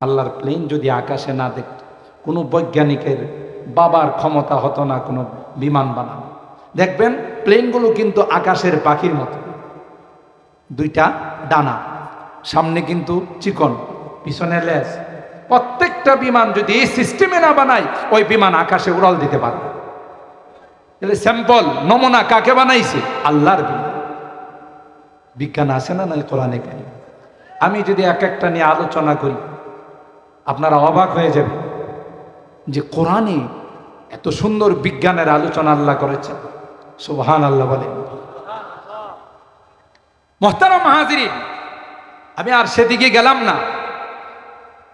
আল্লাহর প্লেন যদি আকাশে না দেখত, কোনো বৈজ্ঞানিকের বাবার ক্ষমতা হতো না কোনো বিমান বানানো। দেখবেন প্লেনগুলো কিন্তু আকাশের পাখির মতো, দুইটা ডানা, সামনে কিন্তু চিকন, পিছনে লেজ। প্রত্যেকটা বিমান যদি এই সিস্টেমে না বানায়, ওই বিমান আকাশে উড়াল দিতে পারবে। তাহলে স্যাম্পল নমুনা কাকে বানাইছে? আল্লাহর বিমান। বিজ্ঞান আছে না নাই কোরআনে কারিমে? আমি যদি এক একটা নিয়ে আলোচনা করি, আপনারা অবাক হয়ে যাবেন যে কোরআনে এত সুন্দর বিজ্ঞানের আলোচনা আল্লাহ করেছেন। সুবহানাল্লাহ বলেন। মুহতারাম হাজিরিন, আমি আর সেদিকে গেলাম না।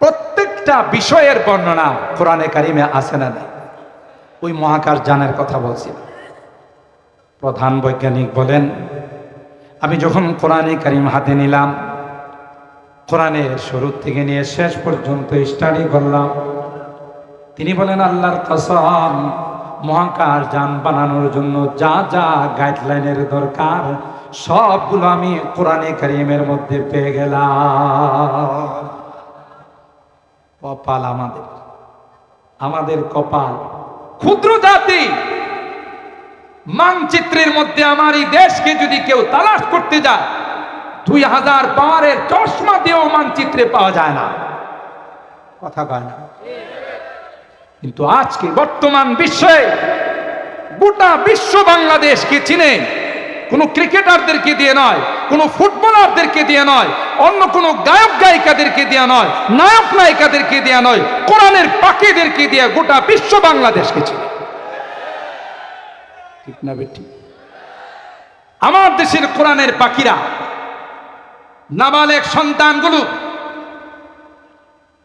প্রত্যেকটা বিষয়ের বর্ণনা কোরআনে কারিমে আছে না নাই? ওই মহাকাশ যানের কথা বলছি। প্রধান বৈজ্ঞানিক বলেন, আমি যখন কোরআনে কারিম হাতে নিলাম, কোরআনের শুরু থেকে নিয়ে শেষ পর্যন্ত স্টাডি করলাম, তিনি বলেন আল্লাহর কসম, মহাকাশ যান বানানোর জন্য যা যা গাইডলাইনের দরকার সবগুলো আমি কোরআনে কারিমের মধ্যে পেয়ে গেলাম। কপাল আমাদের কপাল। ক্ষুদ্র জাতি, মানচিত্রের মধ্যে আমার এই দেশকে যদি কেউ তালাশ করতে যায়, 2000 পাওয়ারের চশমা দিয়েও মানচিত্রে পাওয়া যায় না। কথা কয় না? কিন্তু আজকে বর্তমান বিশ্বে গোটা বিশ্ব বাংলাদেশকে চিনে। কোনো ক্রিকেটারদেরকে দিয়ে নয়, কোনো ফুটবলারদেরকে দিয়ে নয়, অন্য কোনো গায়ক গায়িকাদেরকে দিয়ে নয়, নায়ক নায়িকাদেরকে দিয়ে নয়, কোরআনের পাখিদেরকে দিয়ে গোটা বিশ্ব বাংলাদেশকে চিনে। ঠিক না বেটি? আমার দেশের কোরআনের পাখিরা, নাবালেক সন্তানগুলো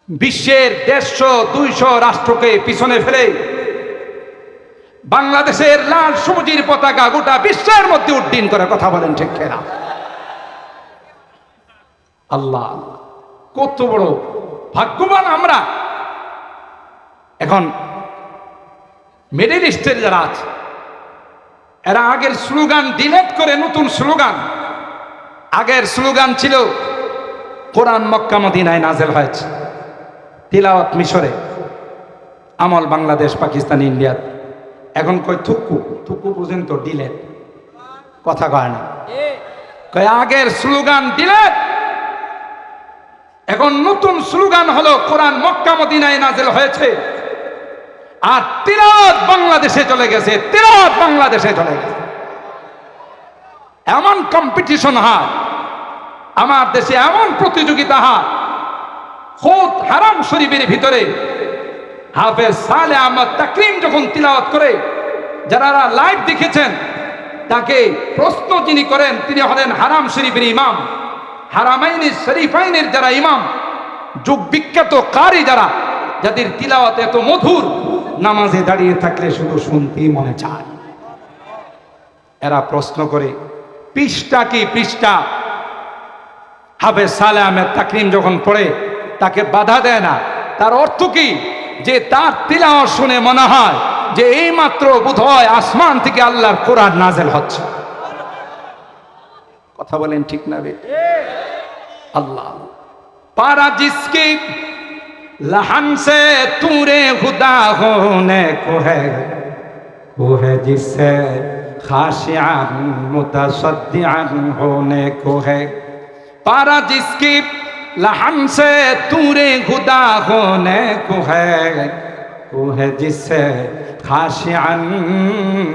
বিশ্বের 150-200 রাষ্ট্রকে পিছনে ফেলে বাংলাদেশের লাল সবুজের পতাকা গোটা বিশ্বের মধ্যে উড্ডীন করে। কথা বলেন ঠিক কিনা? আল্লাহ, কত বড় ভাগ্যবান আমরা। এখন মিডল ইস্টের যারা আছে, এরা আগের স্লোগান ডিলেট করে নতুন স্লোগান। আগের স্লোগান ছিল কোরআন মক্কা মদিনায় নাযিল হয়েছে, তিলাওয়াত মিশরে, আমল বাংলাদেশ, পাকিস্তান, ইন্ডিয়া। এখন কয় থুকু পর্যন্ত ডিলেট। কথা কয় না? কয় আগের স্লোগান ডিলেট, এখন নতুন স্লোগান হলো কোরআন মক্কা মদিনায় নাযিল হয়েছে, আর তিলাওয়াত বাংলাদেশে চলে গেছে, তিলাওয়াত বাংলাদেশে চলে গেছে। এমন কম্পিটিশন হয় আমার দেশে, এমন প্রতিযোগিতা হয়। খোদ হারাম শরীফের ভিতরে হাফেজ সালেহ আহমদ তাকরিম যখন তিলাওয়াত করে, যারা লাইভ দেখেছেন, তাকে প্রশ্ন যিনি করেন, তিনি হলেন হারাম শরীফের ইমাম, হারামাইনি শরীফাইনের যারা ইমাম, যুগ বিখ্যাত কারি, যারা, যাদের তিলাওয়াত এত মধুর, নামাজে দাঁড়িয়ে থাকলে শুধু শুনতেই মনে চায়। এরা প্রশ্ন করে, পৃষ্ঠা কি পৃষ্ঠা? হাফেজ সালেহ আহমদ তাকরিম যখন পড়ে, তাকে বাধা দেয় না। তার অর্থ কি? যে তার তিলাওয়াত শুনে মনে হয় যে এই মাত্র বোধহয় আসমান থেকে আল্লাহর কোরআন নাযিল হচ্ছে। কথা বলেন ঠিক না বে? আল্লাহ পারা জিসকি লহন সে তুরে খুদা হোনে কো है जिससे खाशियान मुतसद्दिआन होने को है। पारा जिसकी लहन से तूरे खुदा होने को है, वो है जिससे खाशियान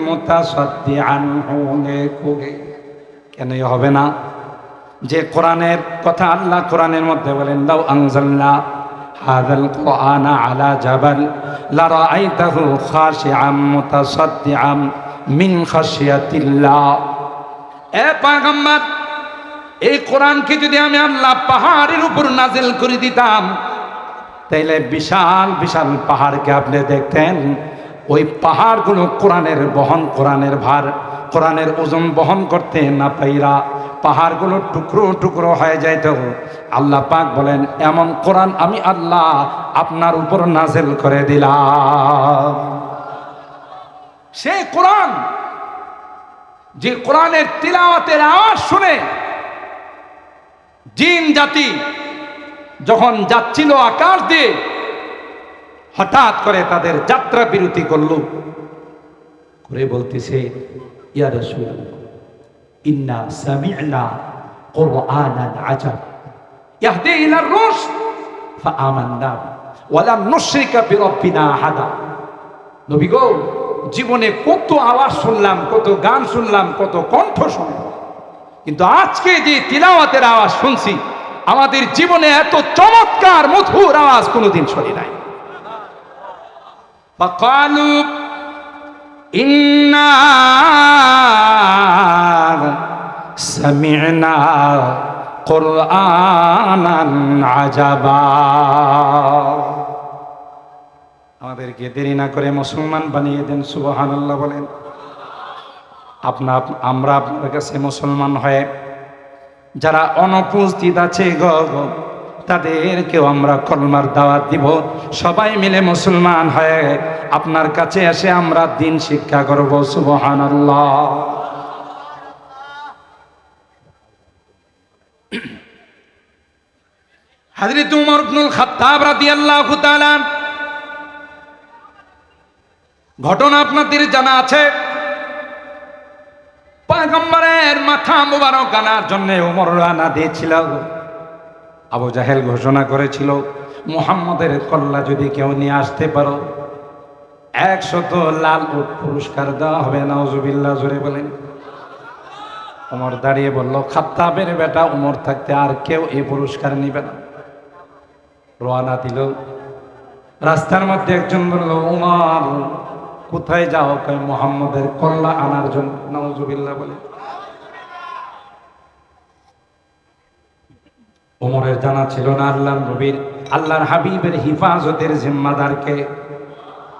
मुतसद्दिआन होने को है। কেন হবে না? যে কোরআনের কথা আল্লাহ কোরআনের মধ্যে বলেন, লাউ আনজালনা হাযাল কুরআনা আলা জাবাল লারাআইতাহু খাশিআম মুতাসাদ্দিআম মিন খাশিয়াতিল্লাহ। এ পয়গম্বর, এই কোরআনকে যদি আমি আল্লাহ পাহাড়ের উপর নাজিল করে দিতাম, তাইলে বিশাল বিশাল পাহাড়কে আপনি দেখতেন, ওই পাহাড়গুলো কোরআনের বহন, কোরআনের ভার, কোরআনের ওজন বহন করতে না পাইরা পাহাড়গুলো টুকরো টুকরো হয়ে যাইত। আল্লাহ পাক বলেন, এমন কোরআন আমি আল্লাহ আপনার উপর নাজিল করে দিলাম। সেই কোরআন, যে কোরআনের তিলাওয়াতের আওয়াজ শুনে জিন জাতি যখন যাচ্ছিল আকাশ দিয়ে, হঠাৎ করে তাদের যাত্রা বিরতি করলো, করে বলতেছে, ইয়া রাসূলুল্লাহ ইন্না সামি'না কুরআনান আজাব ইয়াহদি ইলার রুশদ ফাআমান্না ওয়া লাম নুশরিকা বিরাব্বিনা আহাদা। নবী গো, জীবনে কত আওয়াজ শুনলাম, কত গান শুনলাম, কত কণ্ঠ শুনলাম, কিন্তু আজকে যে তিলাওয়াতের আওয়াজ শুনছি, আমাদের জীবনে এত চমৎকার মধুর আওয়াজ কোনোদিন শুনি নাই। ফাকালু ইন্না সামি'না কুরআনান আজাবা। আমাদেরকে দেরি না করে মুসলমান বানিয়ে দেন, সুবহানাল্লাহ বলেন। আমরা আপনার কাছে মুসলমান হয়ে যারা অনুপস্থিত আছে তাদেরকেও আমরা কলমার দাওয়াত দিব। সবাই মিলে মুসলমান হয়ে আপনার কাছে এসে আমরা দ্বীন শিক্ষা করব, সুবহানাল্লাহ। হযরত উমর ইবনুল খাত্তাব রাদিয়াল্লাহু তাআলা, ঘটনা আপনাদের জানা আছে, পয়গম্বরের মাথা মুবারক আনার জন্য উমর রানা দিয়েছিল। আবু জাহেল ঘোষণা করেছিল, মুহাম্মদের কল্লা যদি কেউ নিয়ে আসতে পারো 100 লাল উট পুরস্কার দেওয়া হবে। নাউজুবিল্লাহ, জোরে বলেন। উমর দাঁড়িয়ে বলল, খাত্তাবের বেটা উমর থাকতে আর কেউ এই পুরস্কার নিবে না। রওনা দিল। রাস্তার মধ্যে একজন বলল, উমর কোথায় যাও? কয় মুহাম্মদের কল্লা আনার জন্য। নাউজুবিল্লাহ বলে। উমরের জানা ছিল না আল্লাহর হাবিবের হিফাজতের জিম্মাদার কে?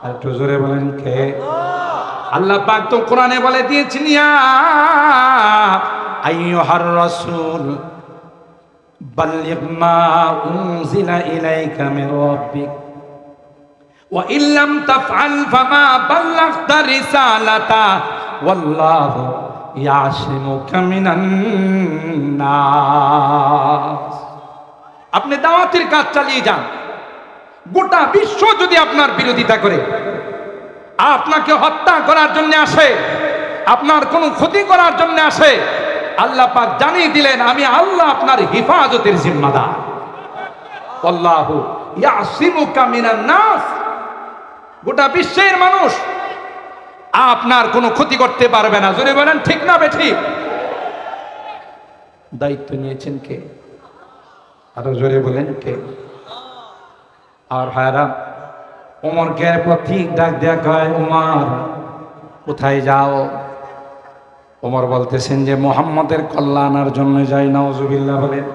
একটু জোরে বলেন কে? আল্লাহ পাক তো কোরআনে বলে দিয়েছেন, ইয়া আইয়ুহার রাসূল বাল্লিগ মা উনজিলা ইলাইকা মির রাব্বিক ওয়া ইল্লাম তাফআল ফামা বাল্লাগতা রিসালাতা ওয়াল্লাহু ইয়াসিমুকা মিনান নাস। আপনি দাওয়াতের কাজ চালিয়ে যান। গোটা বিশ্ব যদি আপনার বিরোধিতা করে, আপনাকে হত্যা করার জন্য আসে, আপনার কোনো ক্ষতি করার জন্য আসে, আল্লাহ পাক জানিয়ে দিলেন, আমি আল্লাহ আপনার হিফাজতের জিম্মাদার। আল্লাহু ইয়াসিমুকা মিনান নাস। গোটা বিশ্বের মানুষ আপনার কোনো ক্ষতি করতে পারবে না। জোরে বলেন ঠিক না বেঠিক? দায়িত্ব নিয়েছেন কে? আরো জোরে বলেন কে? আর ভাইরা, ওমরকে প্রতীক ডাক দেয়া কয়, উমর কোথায় যাও? ওমর বলতেছেন যে মুহাম্মদের কল্যাণের জন্য যাই। নাউজুবিল্লাহ বলেন।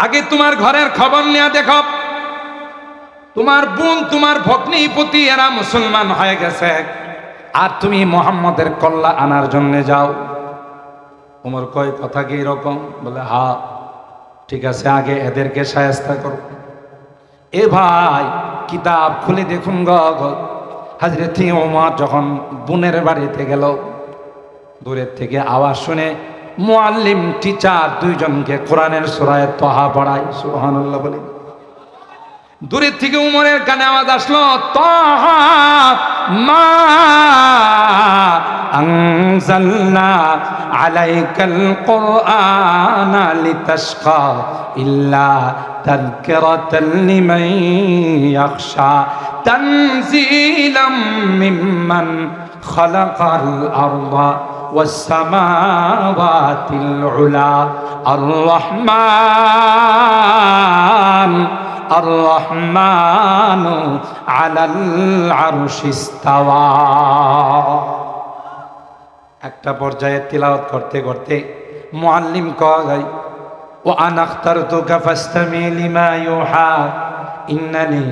আগে তোমার ঘরের খবর নিয়ে দেখো, তোমার বোন, তোমার ভগ্নী পতি এরা মুসলমান হয়ে গেছে, আর তুমি মুহাম্মদের কল্যাণ আনার জন্য যাও। ওমর কয়, কথা কি এরকম? বলে, হ্যাঁ ঠিক আছে, আগে এদেরকে শায়েস্তা করো। এ ভাই, কিতাব খুলে দেখুন হযরত ওমর যখন বোনের বাড়িতে গেল, দূরের থেকে আওয়াজ শুনে মুআল্লিম টিচার দুইজনকে কোরআনের সূরা তাহা পড়ায়। সুবহানাল্লাহ বলে। দূরের থেকে উমরের কানে আওয়াজ আসলো, তাহা মা আনজালনা আলাইকাল কুরআনা লিতাশকা ইল্লা তাযকিরাতাল লিমান ইয়াখশা তানজিলাম মিম্মান খালাকাল আরদা ওয়াস সামাওয়াতিল উলা আর-রহমানু আলাল আরশি ইস্তাওয়া। একটা পর্যায়ে তিলাওয়াত করতে করতে মুআল্লিম কয়, ওয়া আনা আখতারতুকা ফাসতামি লিমা ইউহা ইন্নানি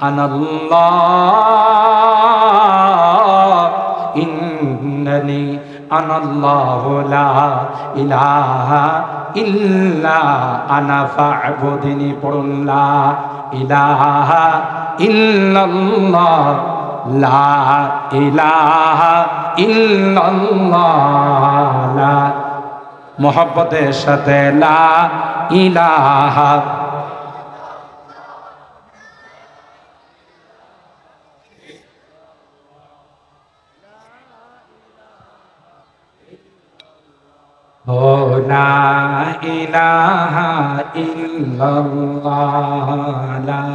আনাল্লাহ ইন্নানি আনাল্লাহু লা ইলাহা ইল্লা আনা ফা'বুদনি। পড়ুন, লা ইলাহা ইল্লাল্লাহ, লা ইলাহা ইল্লাল্লাহ। মুহাব্বতের সাথে লা ইলাহা লা ইলাহা ইল্লাল্লাহ লা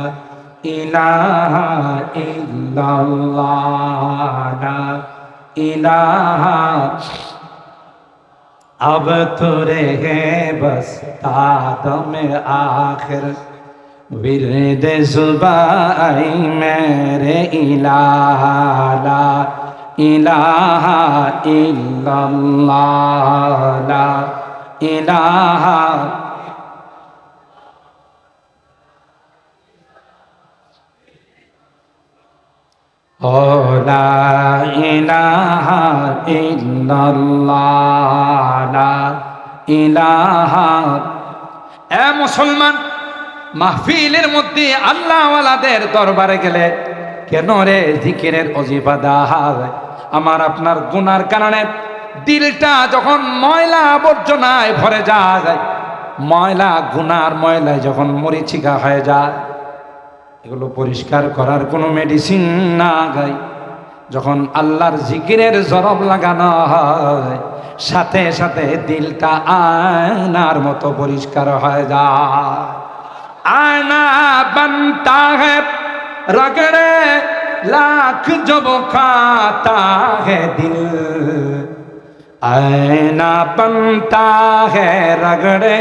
ইলাহা ইল্লাল্লাহ লা ইলাহা अब तो रहे बस तादम आखिर विरद जुबाई मेरे इलाहा ला इलाहा इल्लल्लाह ला इलाहा লা ইলাহা ইল্লাল্লাহ লা ইলাহা। এ মুসলমান, মাহফিলের মধ্যে আল্লাহওয়ালাদের দরবারে গেলে কেন রে জিকিরের ওজিফা দেওয়া হয়? আমার আপনার গুনার কারণে দিলটা যখন ময়লা আবর্জনায় ভরে যায়, ময়লা গুনার ময়লায় যখন মরিচিকা হয়ে যায়, এগুলো পরিষ্কার করার কোনো মেডিসিন না গাই। যখন আল্লাহর জিকিরের জরব লাগানো হয়, সাথে সাথে দিলটা আয়নার মতো পরিষ্কার হয়ে যায়। আয়না बनता है रगड़े लाख जब खाता है दिल, आयना बनता है रगड़े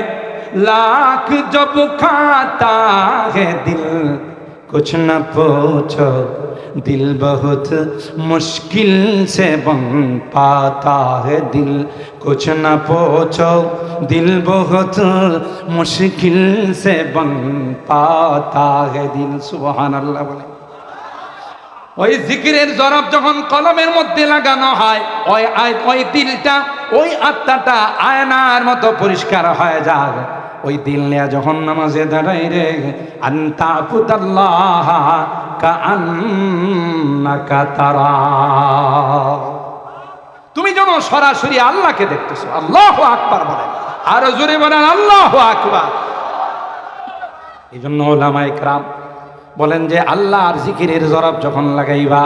लाख जब खाता है दिल, कुछ न पूछो दिल बहुत मुश्किल से बन पाता है दिल, कुछ न पूछो दिल बहुत मुश्किल से बन पाता है दिल। सुबहानाल्लाह বলে। ওই জিকিরের জরব যখন কলমের মধ্যে লাগানো হয়, ওই দিলটা, ওই আত্মাটা আয়নার মতো পরিষ্কার হয়ে যায়। ওই দিল নিয়ে যখন নামাজে দাঁড়াই রে, আনতা আবুদাল্লাহ কাআন্নাকা তারা, তুমি যেন সরাসরি আল্লাহকে দেখতেছো। আল্লাহু আকবার বলেন, আরো জোরে বলেন আল্লাহু আকবার। এই জন্য ওলামায়ে কেরাম বলেন যে আল্লাহর জিকিরের জরব যখন লাগাইবা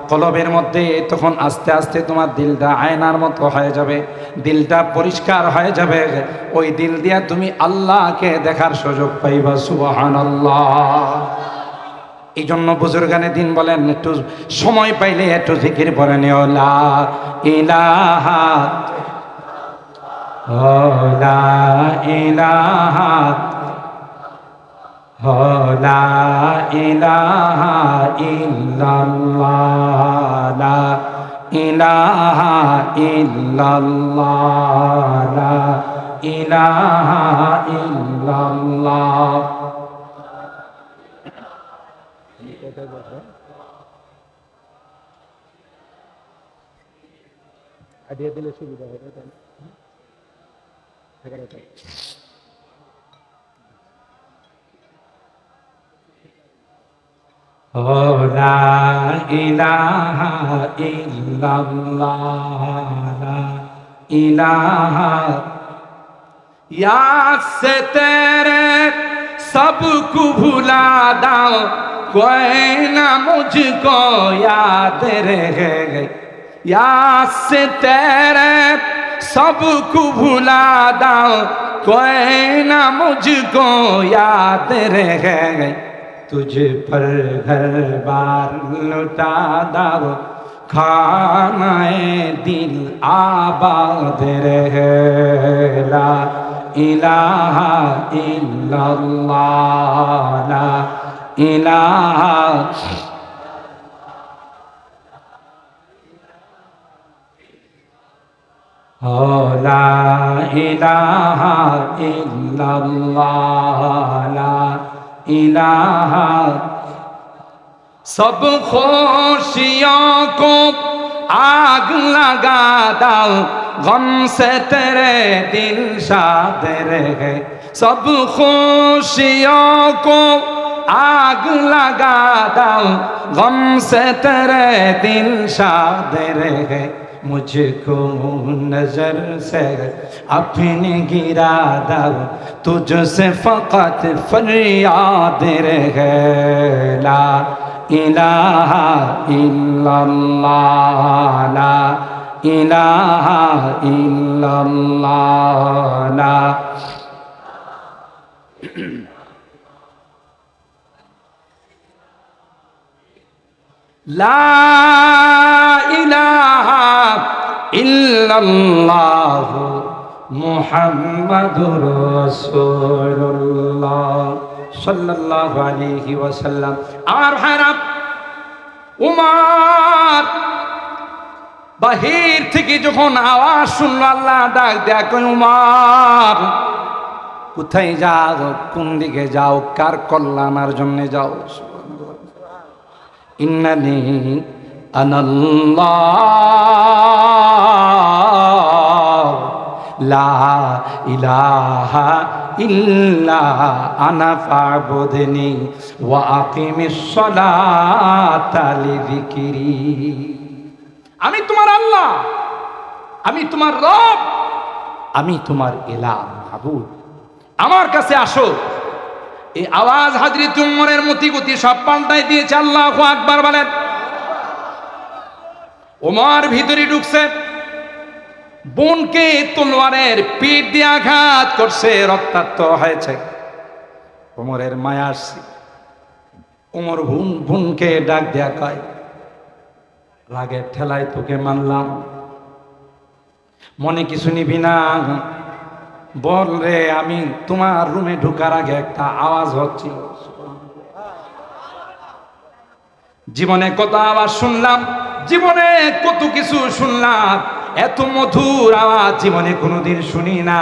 কলবের মধ্যে, তখন আস্তে আস্তে তোমার দিলটা আয়নার মতো হয়ে যাবে, দিলটা পরিষ্কার হয়ে যাবে। ওই দিল দিয়া তুমি আল্লাহকে দেখার সুযোগ পাইবা। সুবহানাল্লাহ। এই জন্য বুজুর্গানে দিন বলেন, একটু সময় পাইলে একটু জিকির পড়ে নিও। লা ইলাহা লা ইলাহা লা ইলাহা ইল্লাল্লাহ লা ইলাহা ইল্লাল্লাহ লা ইলাহা ইল্লাল্লাহ। আইডিয়া দিলে সুবিধা হবে। লা ইলাহা ইল্লাল্লাহ লা ইলাহা याद से तेरे सबको भुला दाओ, कोई ना मुझको याद रहे। याद से तेरे सबको भुला दाओ, कोई ना मुझको याद रहे। तुझ पर घर बार लुटा दाओ, खानाए दिल आबाद रहे। ला इलाहा इल्लल्लाह ला इलाहा ला इलाहा इल्लल्लाह ला इलाहा। सब खुशियों को आग लगा दाओ, गम से तेरे दिल शाद रहे। सब खुशियों को आग लगा दाओ, गम से तेरे दिल शाद रहे। मुझको नजर से अपने गिरा दाओ, तुझसे फकत फरियाद रहे। ला इलाहा इल्लल्लाह ला ইলাহা ইল্লাল্লাহ লা লা ইলাহা ইল্লাল্লাহ মুহাম্মাদুর রাসূলুল্লাহ সাল্লাল্লাহু আলাইহি ওয়াসাল্লাম। আমার ভাইরা, উমর বাহির থেকে যখন আওয়াজ শুনল, আল্লাহ ডাক দেয়া, কই উমর কোথায় যাও, কোন দিকে যাও, কার কল্যাণের জন্য যাও? ইন্নানি আনাল্লাহ লা ইলাহা ইল্লা আনা ফাবুদনি ওয়া আকিমিস সালাতা লিযিকরি। আমি তোমার আল্লাহ, আমি তোমার রব, আমি তোমার ইলাহ মাবুদ, আমার কাছে আসো। এই আওয়াজ হযরত উমরের মতিগতি সব পাল্টাই দিয়েছে। আল্লাহু আকবার বলেন। ওমর ভিতরে ঢুকছে, বোনকে তলোয়ারের পিঠ দিয়ে আঘাত করছে, রক্তাক্ত হয়েছে। ওমরের মায়া আসছে। ওমর বোনকে ডাক দেয়া কয়, রাগের ঠেলায় তোকে মানলাম, মনে কিছু নিবি না? বল রে, আমি তোমার রুমে ঢোকার আগে একটা আওয়াজ হচ্ছিল, জীবনে কত আওয়াজ শুনলাম, জীবনে কত কিছু শুনলাম, এত মধুর আওয়াজ জীবনে কোনোদিন শুনি না।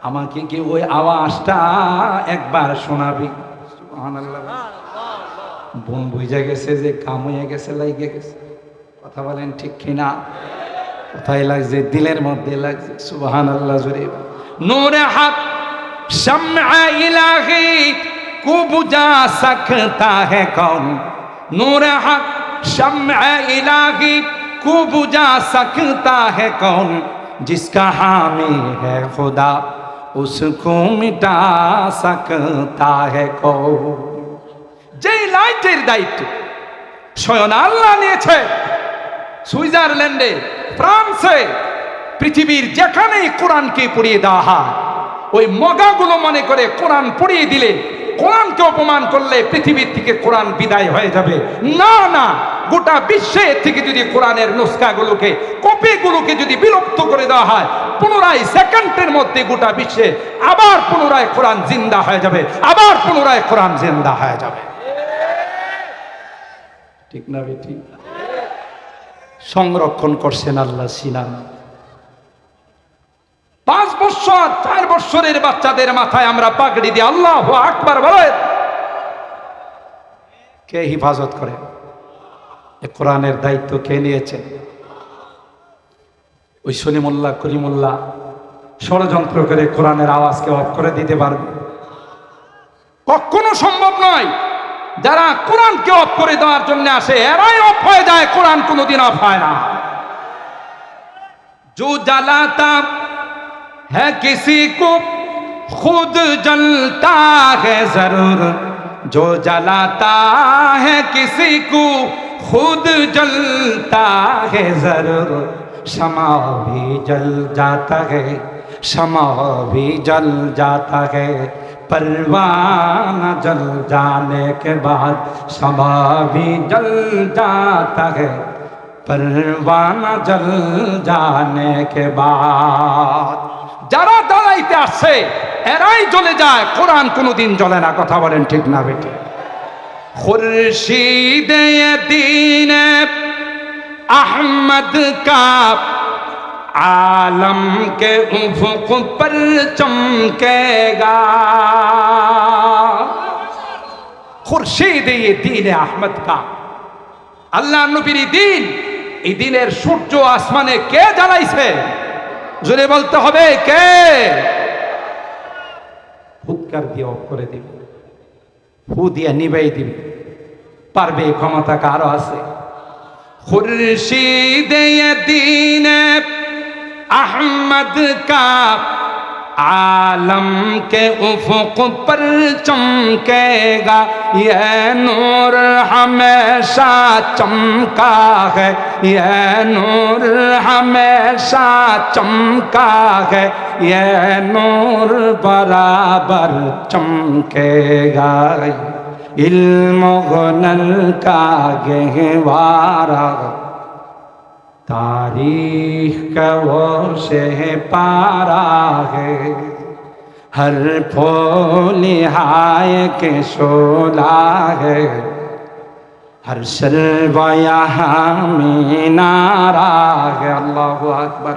আমাকে কি ওই আওয়াজটা একবার শোনাবি? সুবহানাল্লাহ। বোন বুঝে গেছে যে কাম হয়ে গেছে, লাগে গেছে। কথা বলেন ঠিক কিনা? কোথায় লাগছে? দিলের মধ্যে লাগছে। সুবহানাল্লাহ জোরে। নূরে হক শামআ ইলাহি কো বুঝা সকতা है कौन? नूरे हक शम्अ इलाही को बुझा सकता है कौन? जिसका हामी है खुदा उसको मिटा सकता है कौन? যে লাইটের দায়িত্ব স্বয়ং আল্লাহ নিয়েছে, সুইজারল্যান্ডে, ফ্রান্সে, পৃথিবীর যেখানেই কোরআনকে পড়িয়ে দেওয়া হয়, ওই মগাগুলো মনে করে কোরআন পড়িয়ে দিলে, কোরআনকে অপমান করলে পৃথিবীর থেকে কোরআন বিদায় হয়ে যাবে। না না, গোটা বিশ্বের থেকে যদি কোরআনের নুসখাগুলোকে, কপিগুলোকে যদি বিলুপ্ত করে দেওয়া হয়, পুনরায় সেকেন্ডের মধ্যে গোটা বিশ্বে আবার পুনরায় কোরআন জিন্দা হয়ে যাবে, আবার পুনরায় কোরআন জিন্দা হয়ে যাবে। ঠিক না বেটি? সংরক্ষণ করছেন আল্লাহ সিনান। 5 বছর 4 বছরের বাচ্চাদের মাথায় আমরা পাগড়ি দিয়ে আল্লাহু আকবার বলে, কে হিফাজত করে? এ কোরআনের দায়িত্ব কে নিয়েছে? ওই সলিমুল্লাহ করিমুল্লাহ ষড়যন্ত্র করে কোরআনের আওয়াজকে অফ করে দিতে পারবে? কখনো সম্ভব নয়। যারা কোরআনকে অফ করে দেওয়ার জন্য আসে, এরাই অফ হয়ে যায়, কোরআন কোনোদিন অফ হয় না। जो जलाता है किसी को खुद जलता है जरूर, जो जलाता है किसी को खुद जलता है जरूर, शमा भी जल जाता है, शमा भी जल जाता है, परवाना जल जाने के बाद शमा भी जल जाता है, परवाना जल जाने के बाद। যারা দাঁড়াইতে আসছে এরাই জ্বলে যায়, কোরআন কোনোদিন জ্বলে না। কথা বলেন ঠিক না বেটি? खुर्शीद दीन अहमद का आलम के उफुक पर चमकेगा। खुर्शीद दीन अहमद का, আল্লাহ নবীর দিন, এই দিনের সূর্য আসমানে কে জ্বালাইছে? জোরে বলতে হবে কে? ফুৎকার দিয়ে অফ করে দিবে, ফু দিয়ে নিবাই দিবে, পারবে? ক্ষমতা কারো আছে? খুরশিদ দীন আহমদ কা आलम के उफ़ुक़ पर चमकेगा ये नूर हमेशा चमका है, ये नूर हमेशा चमका है, ये नूर बराबर चमकेगा। इल्म गुनल का गहवारा तारीख का वो से पारा है, हर फूल हाय के शोला है, हर शर्वा यहाँ में नारा है। अल्लाहु अकबर।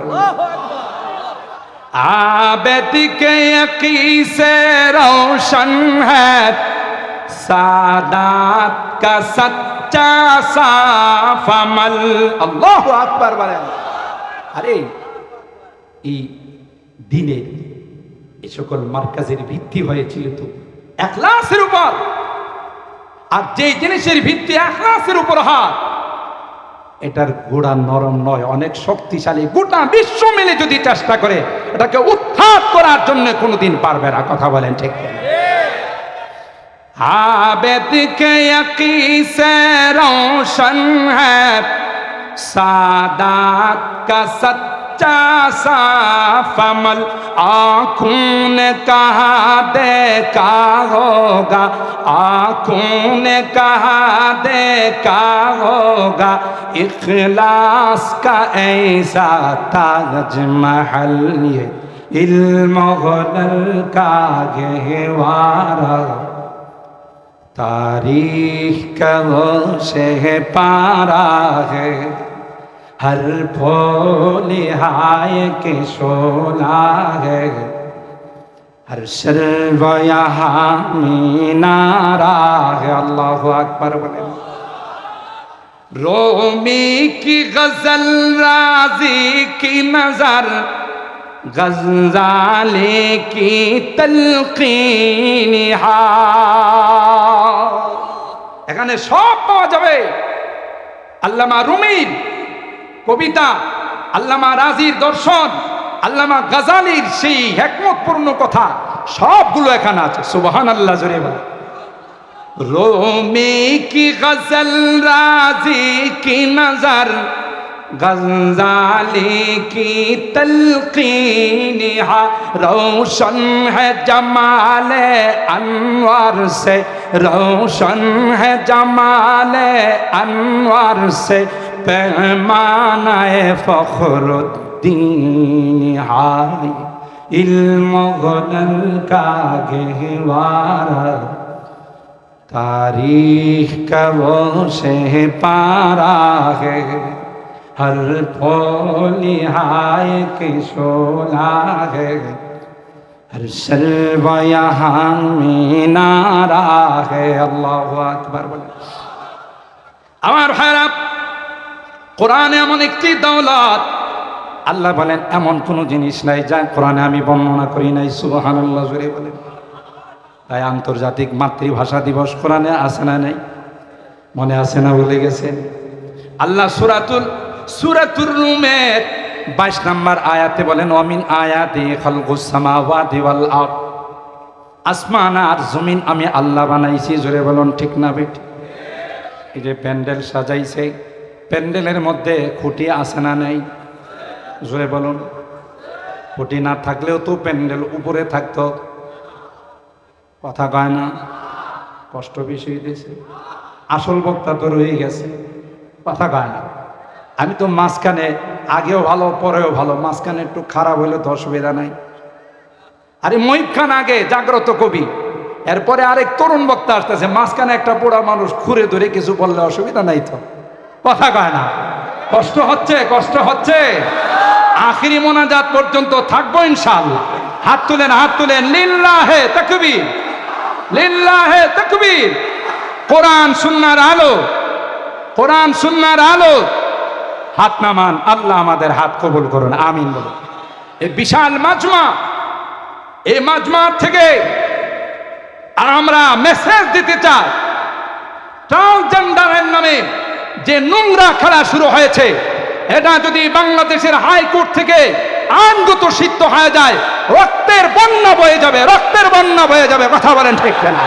आबिद के यकी से रोशन है सादात का सच्चा साफ अमल। अल्लाहु আকবার বলেন। আরে এই দিনের এই সকল মার্কাজের ভিত্তি হয়েছিল তো ইখলাসের উপর, আর যে জিনিসের ভিত্তি ইখলাসের উপর হয় এটার গোড়া নরম নয়, অনেক শক্তিশালী। গোটা বিশ্ব মিলে যদি চেষ্টা করে এটাকে উৎখাত করার জন্য কোনোদিন পারবে না। কথা বলেন ঠিক কিনা? आबिद के यकी से रोशन है सादात का सच्चा साफ अमल। आँखों ने कहा देखा होगा, आँखों ने कहा देखा होगा, इखलास का ऐसा ताजमहल ये इल्म गुनल का गहवारा तारीख का वो से पारा है, हर फूल हाय के शोला है, हर शर्वा यहाँ में नारा है। अल्लाहु अकबर बोले। रोमी की गजल राजी की नजर, गज़ाली की तलकीन এখানে সব পাওয়া যাবে। আল্লামা রুমির কবিতা, আল্লামা রাজির দর্শন, আল্লামা গাজালির সেই হিকমতপূর্ণ কথা সবগুলো এখানে আছে। সুবহানাল্লাহ জোরে বল। রুমি কি গজল রাজি কি নজর, गज़ाली की तलकीन रोशन है जमाल अनवर से, रोशन है जमाल अनवर से, पैमाना फ़ख्रुद्दीन हाय इल्म गुनल का गहवारा तारीख का वो से पारा है, हर फूल हाय के शोला है, हर शर्वा यहाँ में नारा है। अल्लाहु अकबर बोले। আমার ভাইরা, কোরআনে এমন একটি দৌলত, আল্লাহ বলেন এমন কোন জিনিস নাই যা কোরআনে আমি বর্ণনা করি নাই। সুবহানাল্লাহ জোরে বলেন। তাই আন্তর্জাতিক মাতৃভাষা দিবস কোরআনে আছে না নাই? মনে আছে না ভুলে গেছেন? আল্লাহ সূরাতুর রুমের 22 নম্বর আয়াতে বলেন ওয়ামিন আয়াতি খালকুস সামাওয়াতি ওয়াল আরদ, আসমান আর জমিন আমি আল্লাহ বানাইছি। জোরে বলুন ঠিক না বেটি? এই যে প্যান্ডেল সাজাইছে, প্যান্ডেলের মধ্যে খুঁটি আছে না নাই? জোরে বলুন। খুঁটি না থাকলেও তো প্যান্ডেল উপরে থাকতো। কথা কয় না? কষ্ট বেশি হইতেছে। আসল বক্তা তো রয়ে গেছে। কথা কয় না? আমি তো মাঝখানে, আগেও ভালো পরেও ভালো, মাঝখানে একটু খারাপ হইলে তো অসুবিধা নাই। আরে মহিব খান আগে জাগ্রত কবি, এরপরে আরেক তরুণ বক্তা আসতেছে, মাঝখানে একটা বুড়া মানুষ খুঁড়ে ধরে কিছু বললে অসুবিধা নাই তো? কথা কয় না? কষ্ট হচ্ছে, কষ্ট হচ্ছে। আখিরি মোনাজাত পর্যন্ত থাকবো ইনশাআল্লাহ। হাত তুলেন, হাত তুলেন। লিল্লাহে তাকবীর, লিল্লাহে তাকবীর। কোরআন সুন্নাহর আলো, কোরআন সুন্নাহর আলো। হাত নামান। আল্লাহ আমাদের হাত কবুল করুন, আমিন বলুন। এই বিশাল মাজমা, এই মাজমা থেকে আমরা মেসেজ দিতে চাই, ট্রান্সজেন্ডারের নামে যে নোংরা খেলা শুরু হয়েছে এটা যদি বাংলাদেশের হাইকোর্ট থেকে আইনগত সিদ্ধ হয়ে যায়, রক্তের বন্যা বয়ে যাবে, রক্তের বন্যা বয়ে যাবে। কথা বলেন ঠিক না?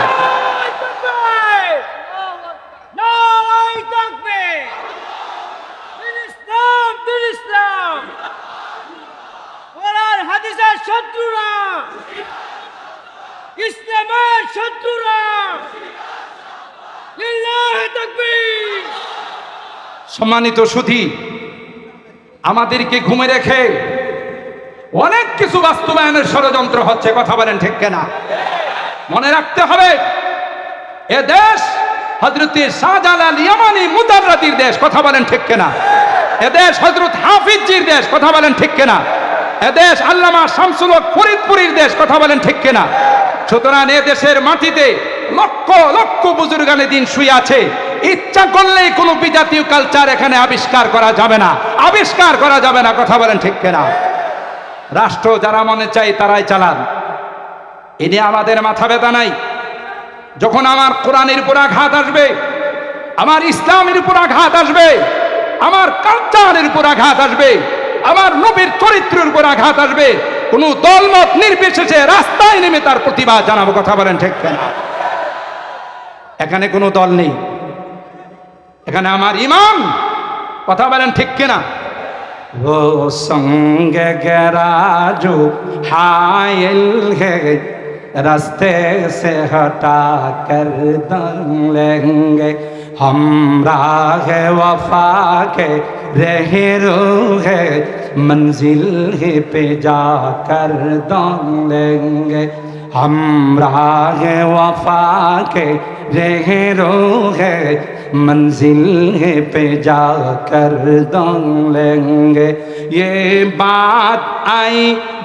শত্রুরা, ইসলামের শত্রুরা, লিল্লাহি তাকবীর। সম্মানিত সুধী, আমাদেরকে ঘুমে রেখে অনেক কিছু বাস্তবায়নের ষড়যন্ত্র হচ্ছে। কথা বলেন ঠিক কিনা? মনে রাখতে হবে, এ দেশ হযরতে শাহজালাল ইয়ামানি মুদাররাদির দেশ। কথা বলেন ঠিক কিনা? এ দেশ হযরত হাফিজজির দেশ। কথা বলেন ঠিক কিনা? এদেশ আল্লামা শামসুল হক ফরিদপুরীর দেশ। কথা বলেন ঠিক কিনা? সুতরাং এ দেশের মাটিতে লক্ষ লক্ষ বুজুর্গানে দিন শুয়ে আছে। ইচ্ছা করলেই কোনো বিজাতীয় কালচার এখানে আবিষ্কার করা যাবে না, আবিষ্কার করা যাবে না। কথা বলেন ঠিক কিনা? রাষ্ট্র যারা মনে চায় তারাই চালান, এ নিয়ে আমাদের মাথা ব্যথা নাই। যখন আমার কোরআনের উপর আঘাত আসবে, আমার ইসলামের উপর আঘাত আসবে, আমার কালচারের উপর আঘাত আসবে, আমার নবীর চরিত্রের উপর আঘাত আসবে, কোন দলমত নির্বিশেষে রাস্তায় নেমে তার প্রতিবাদ জানাবো। কথা বলেন ঠিক কিনা? এখানে কোনো দল নেই, এখানে আমার ইমাম। কথা বলেন ঠিক কিনা? ও সঙ্গে গেরা জো হায়েল হে রাস্তে সে হটা কর দেंगे हम राह वफा के रहे रोहे मंजिल ही पे जाकर देंगे हम राह वफा के रहे रोहे मंजिल ही पे जाकर देंगे ये बात आई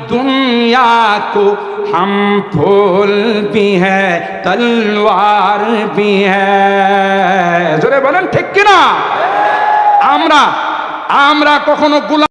दुनिया को हम फूल भी है तलवार भी है। জোরে বলেন ঠিক কিনা? আমরা কখনো গোলাম